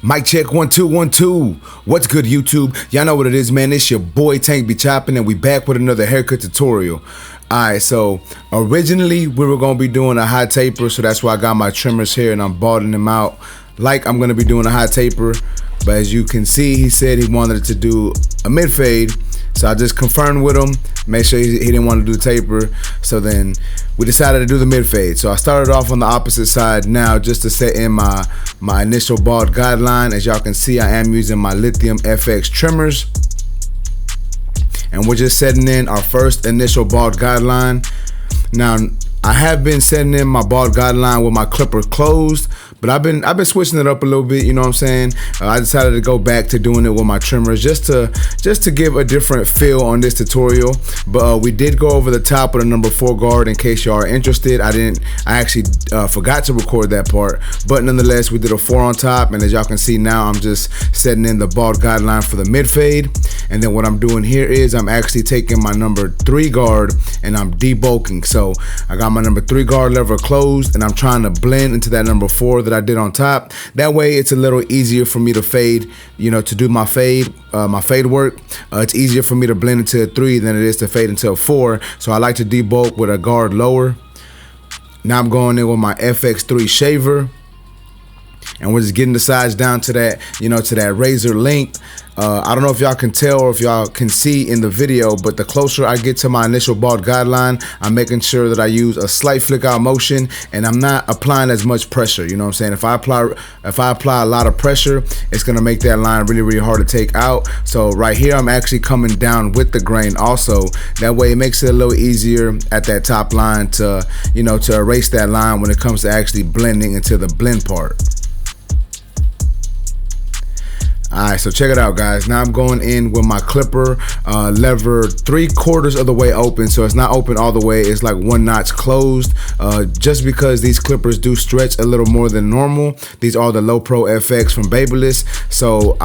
Mic check 1 2 1 2. What's good, YouTube? Y'all know what it is, man. It's your boy Tank be chopping, and we back with another haircut tutorial. Alright, so originally we were gonna be doing a high taper, so that's why I got my trimmers here and I'm balding them out like I'm gonna be doing a high taper. But as you can see, he said he wanted to do a mid fade, so I just confirmed with him, make sure he didn't want to do taper. So then we decided to do the mid fade. So I started off on the opposite side now just to set in my initial bald guideline. As y'all can see, I am using my Lithium FX trimmers, and we're just setting in our first initial bald guideline. Now I have been setting in my bald guideline with my clipper closed, but I've been switching it up a little bit, you know what I'm saying? I decided to go back to doing it with my trimmers just to give a different feel on this tutorial. But we did go over the top of the number 4 guard in case y'all are interested. I actually forgot to record that part, but nonetheless we did a 4 on top, and as y'all can see now I'm just setting in the bald guideline for the mid fade. And then what I'm doing here is I'm actually taking my number 3 guard and I'm debulking. So I got my number 3 guard lever closed and I'm trying to blend into that number 4 that I did on top. That way it's a little easier for me to fade, you know, to do my fade work. It's easier for me to blend into a 3 than it is to fade into a 4. So I like to debulk with a guard lower. Now I'm going in with my FX3 shaver, and we're just getting the sides down to that, you know, to that razor length. I don't know if y'all can tell or if y'all can see in the video, but the closer I get to my initial bald guideline, I'm making sure that I use a slight flick out motion and I'm not applying as much pressure. You know what I'm saying? If I apply a lot of pressure, it's gonna make that line really, really hard to take out. So right here, I'm actually coming down with the grain also. That way it makes it a little easier at that top line to, you know, to erase that line when it comes to actually blending into the blend part. Alright, so check it out, guys. Now I'm going in with my clipper lever 3/4 of the way open, so it's not open all the way, it's like 1 notch closed, just because these clippers do stretch a little more than normal. These are the Low Pro FX from Babyliss, so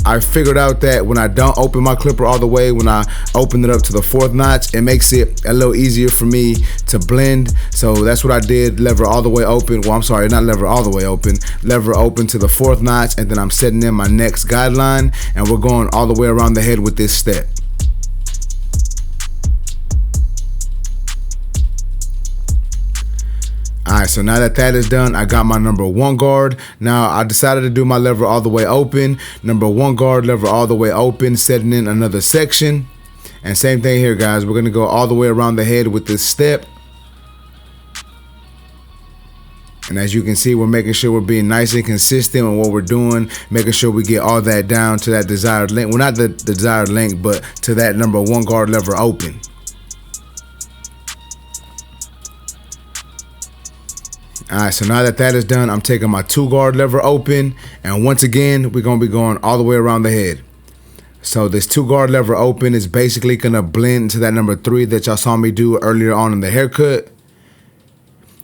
I figured out that when I don't open my clipper all the way, when I open it up to the 4th notch, it makes it a little easier for me to blend. So that's what I did, lever all the way open. Well, I'm sorry, not lever all the way open, lever open to the 4th notch, and then I'm setting in my next guideline, and we're going all the way around the head with this step. Alright, so now that is done, I got my number 1 guard. Now I decided to do my lever all the way open. Number 1 guard, lever all the way open, setting in another section. And same thing here, guys. We're gonna go all the way around the head with this step. And as you can see, we're making sure we're being nice and consistent with what we're doing, making sure we get all that down to that desired length. Well, not the desired length, but to that number 1 guard lever open. Alright, so now that is done, I'm taking my 2 guard lever open, and once again, we're gonna be going all the way around the head. So this 2 guard lever open is basically gonna blend into that number 3 that y'all saw me do earlier on in the haircut.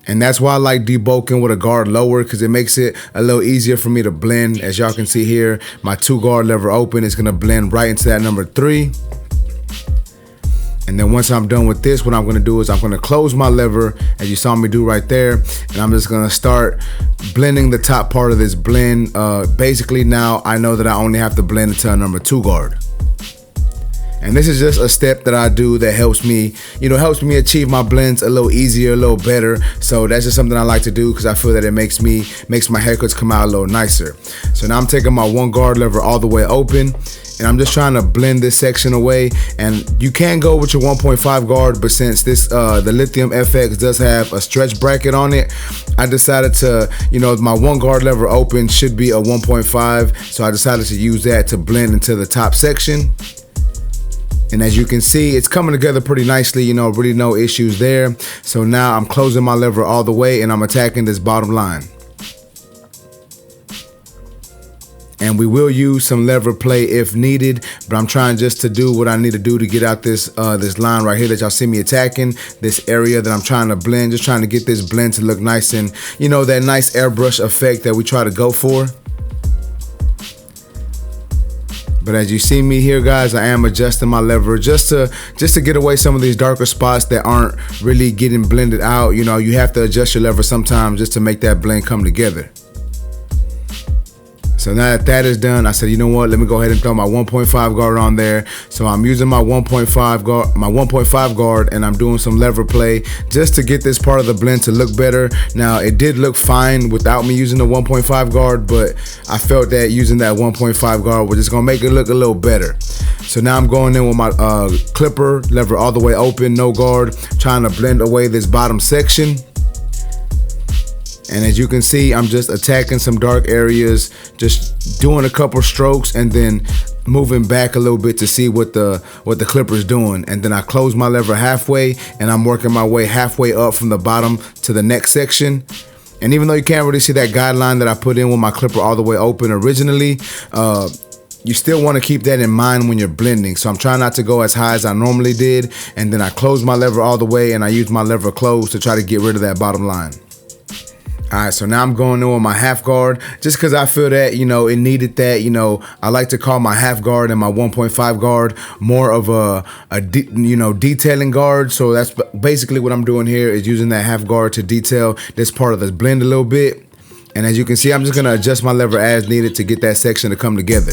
And that's why I like debulking with a guard lower, because it makes it a little easier for me to blend. As y'all can see here, my 2 guard lever open is gonna blend right into that number 3. And then once I'm done with this, what I'm gonna do is I'm gonna close my lever, as you saw me do right there, and I'm just gonna start blending the top part of this blend. Basically now I know that I only have to blend into a number 2 guard. And this is just a step that I do that helps me, you know, helps me achieve my blends a little easier, a little better. So that's just something I like to do because I feel that it makes my haircuts come out a little nicer. So now I'm taking my 1 guard lever all the way open, and I'm just trying to blend this section away. And you can go with your 1.5 guard, but since this the Lithium FX does have a stretch bracket on it, I decided to, you know, my 1 guard lever open should be a 1.5, so I decided to use that to blend into the top section. And as you can see, it's coming together pretty nicely, you know, really no issues there. So now I'm closing my lever all the way and I'm attacking this bottom line. And we will use some lever play if needed, but I'm trying just to do what I need to do to get out this this line right here that y'all see me attacking, this area that I'm trying to blend, just trying to get this blend to look nice and, you know, that nice airbrush effect that we try to go for. But as you see me here, guys, I am adjusting my lever just to get away some of these darker spots that aren't really getting blended out. You know, you have to adjust your lever sometimes just to make that blend come together. So now that that is done, I said, you know what? Let me go ahead and throw my 1.5 guard on there. So I'm using my 1.5 guard, and I'm doing some lever play just to get this part of the blend to look better. Now it did look fine without me using the 1.5 guard, but I felt that using that 1.5 guard was just gonna make it look a little better. So now I'm going in with my clipper, lever all the way open, no guard, trying to blend away this bottom section. And as you can see, I'm just attacking some dark areas, just doing a couple strokes and then moving back a little bit to see what the clipper's doing. And then I close my lever halfway, and I'm working my way halfway up from the bottom to the next section. And even though you can't really see that guideline that I put in with my clipper all the way open originally, you still want to keep that in mind when you're blending. So I'm trying not to go as high as I normally did. And then I close my lever all the way, and I use my lever closed to try to get rid of that bottom line. All right, so now I'm going in with my half guard just because I feel that, it needed that. I like to call my half guard and my 1.5 guard more of a detailing guard. So that's basically what I'm doing here, is using that half guard to detail this part of the blend a little bit. And as you can see, I'm just going to adjust my lever as needed to get that section to come together.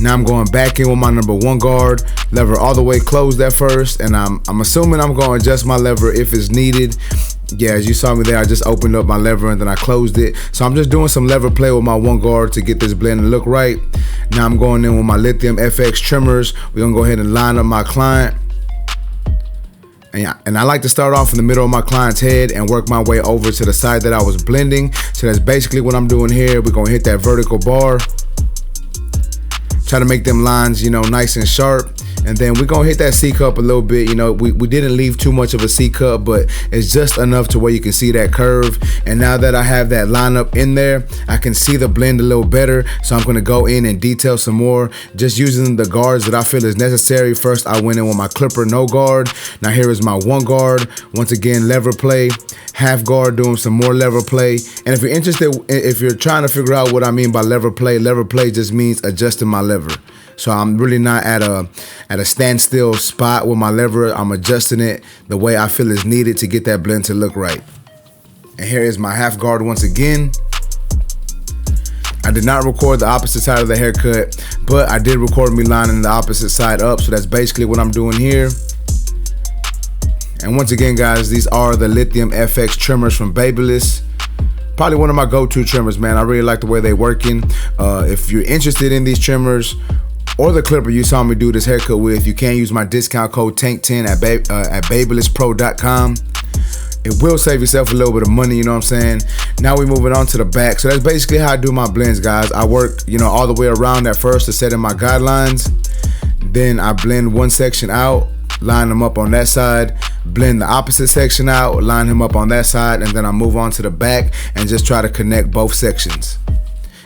Now I'm going back in with my number 1 guard, lever all the way closed at first, and I'm assuming I'm going to adjust my lever if it's needed. Yeah, as you saw me there, I just opened up my lever and then I closed it. So I'm just doing some lever play with my 1 guard to get this blend to look right. Now I'm going in with my Lithium FX trimmers. We're gonna go ahead and line up my client. And I like to start off in the middle of my client's head and work my way over to the side that I was blending. So that's basically what I'm doing here. We're gonna hit that vertical bar. Try to make them lines, nice and sharp. And then we're gonna hit that C cup a little bit. We didn't leave too much of a C cup, but it's just enough to where you can see that curve. And now that I have that lineup in there, I can see the blend a little better. So I'm gonna go in and detail some more, just using the guards that I feel is necessary. First, I went in with my clipper, no guard. Now here is my 1 guard. Once again, lever play, half guard, doing some more lever play. And if you're interested, if you're trying to figure out what I mean by lever play just means adjusting my lever. So I'm really not at a standstill spot with my lever. I'm adjusting it the way I feel is needed to get that blend to look right. And here is my half guard once again. I did not record the opposite side of the haircut, but I did record me lining the opposite side up. So that's basically what I'm doing here. And once again, guys, these are the Lithium FX trimmers from Babyliss. Probably one of my go-to trimmers, man. I really like the way they're working. If you're interested in these trimmers, or the clipper you saw me do this haircut with, you can use my discount code TANK10 at babylesspro.com. It will save yourself a little bit of money, you know what I'm saying? Now we're moving on to the back. So that's basically how I do my blends, guys. I work, all the way around at first to set in my guidelines. Then I blend one section out, line them up on that side, blend the opposite section out, line him up on that side, and then I move on to the back and just try to connect both sections.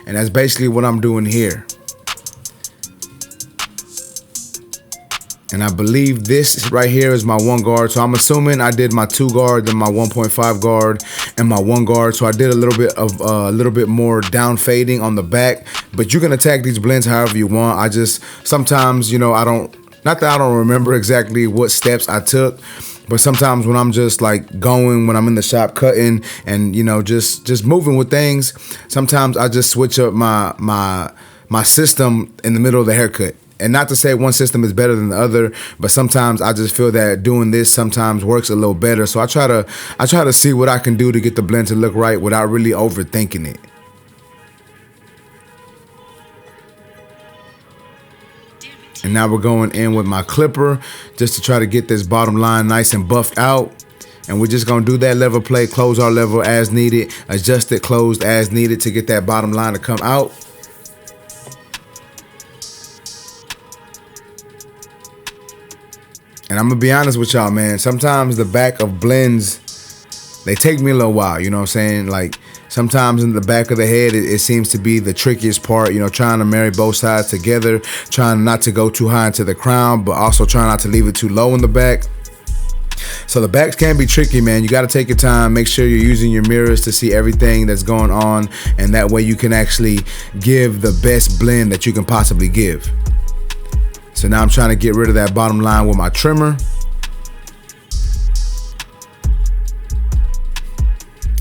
And that's basically what I'm doing here. And I believe this right here is my 1 guard. So I'm assuming I did my 2 guard, then my 1.5 guard, and my 1 guard. So I did a little bit more down fading on the back. But you can attack these blends however you want. I just sometimes, not that I don't remember exactly what steps I took, but sometimes when I'm just like going, when I'm in the shop cutting and just moving with things, sometimes I just switch up my system in the middle of the haircut. And not to say one system is better than the other, but sometimes I just feel that doing this sometimes works a little better. So I try to see what I can do to get the blend to look right without really overthinking it. And now we're going in with my clipper just to try to get this bottom line nice and buffed out. And we're just gonna do that lever play, close our lever as needed, adjust it closed as needed to get that bottom line to come out. And I'm gonna be honest with y'all, man. Sometimes the back of blends, they take me a little while, you know what I'm saying? Like sometimes in the back of the head, it seems to be the trickiest part, trying to marry both sides together, trying not to go too high into the crown, but also trying not to leave it too low in the back. So the backs can be tricky, man. You gotta take your time, make sure you're using your mirrors to see everything that's going on, and that way you can actually give the best blend that you can possibly give. So now I'm trying to get rid of that bottom line with my trimmer.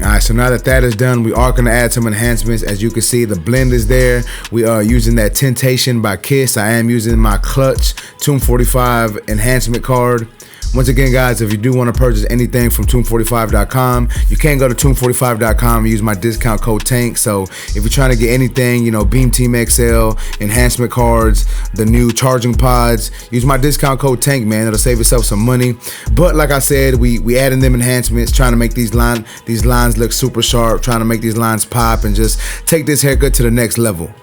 All right, So now that that is done, we are going to add some enhancements. As you can see, the blend is there. We are using that Temptation by Kiss. I am using my Clutch Tomb 45 enhancement card. Once again, guys, if you do want to purchase anything from tomb45.com, you can go to tomb45.com and use my discount code TANK. So if you're trying to get anything, you know, Beam Team XL, enhancement cards, the new charging pods, use my discount code TANK, man. It'll save yourself some money. But like I said, we adding them enhancements, trying to make these lines look super sharp, trying to make these lines pop and just take this haircut to the next level.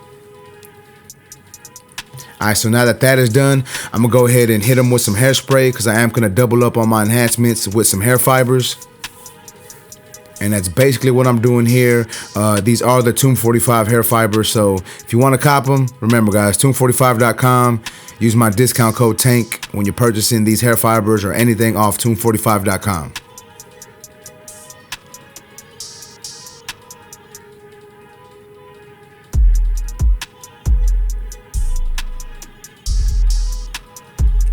Alright, so now that that is done, I'm gonna go ahead and hit them with some hairspray because I am gonna double up on my enhancements with some hair fibers. And that's basically what I'm doing here. These are the Tomb 45 hair fibers. So if you want to cop them, remember guys, tomb45.com. Use my discount code TANK when you're purchasing these hair fibers or anything off tomb45.com.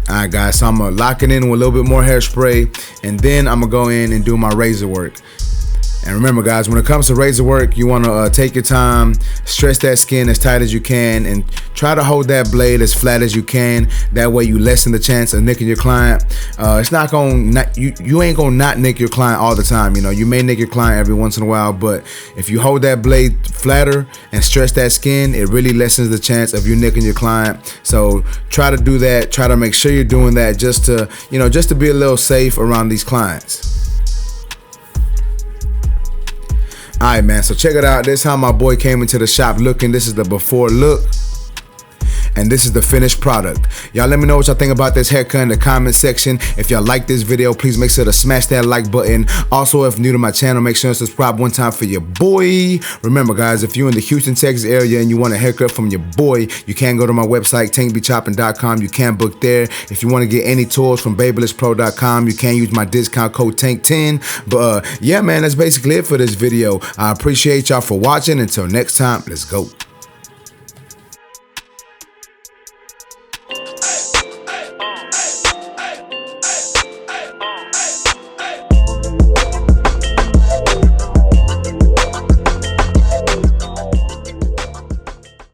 Alright guys, so I'm gonna lock it in with a little bit more hairspray, and then I'm gonna go in and do my razor work. And remember guys, when it comes to razor work, you want to take your time, stretch that skin as tight as you can, and try to hold that blade as flat as you can. That way you lessen the chance of nicking your client. It's not gonna, you ain't gonna not nick your client all the time. You know, you may nick your client every once in a while, but if you hold that blade flatter and stretch that skin, it really lessens the chance of you nicking your client. So try to do that. Try to make sure you're doing that just to, you know, just to be a little safe around these clients. Alright man, so check it out. This is how my boy came into the shop looking. This is the before look. And this is the finished product. Y'all let me know what y'all think about this haircut in the comment section. If y'all like this video, please make sure to smash that like button. Also, if new to my channel, make sure to subscribe one time for your boy. Remember guys, if you're in the Houston, Texas area and you want a haircut from your boy, you can go to my website, tankbechopping.com. You can book there. If you want to get any tools from BabylessPro.com, you can use my discount code TANK10. But yeah man, that's basically it for this video. I appreciate y'all for watching. Until next time, let's go.